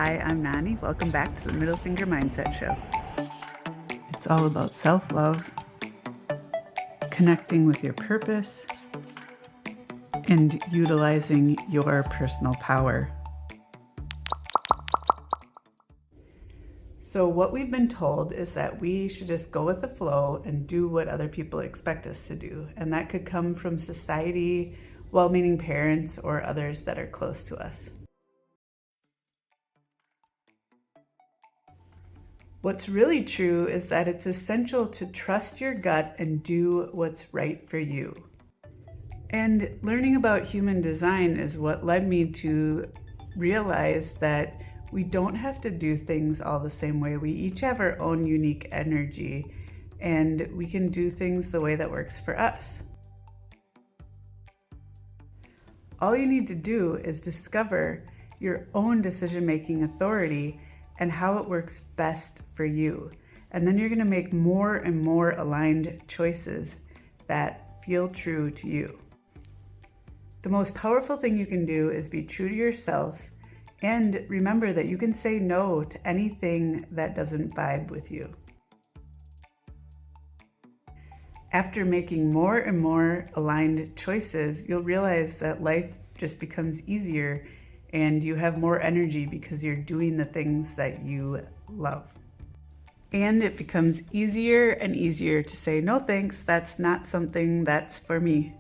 Hi, I'm Nani. Welcome back to the Middle Finger Mindset Show. It's all about self-love, connecting with your purpose, and utilizing your personal power. So, what we've been told is that we should just go with the flow and do what other people expect us to do. And that could come from society, well-meaning parents, or others that are close to us. What's really true is that it's essential to trust your gut and do what's right for you. And learning about human design is what led me to realize that we don't have to do things all the same way. We each have our own unique energy, and we can do things the way that works for us. All you need to do is discover your own decision-making authority and how it works best for you. And then you're going to make more and more aligned choices that feel true to you. The most powerful thing you can do is be true to yourself and remember that you can say no to anything that doesn't vibe with you. After making more and more aligned choices, you'll realize that life just becomes easier and you have more energy because you're doing the things that you love. And it becomes easier and easier to say, no thanks, that's not something that's for me.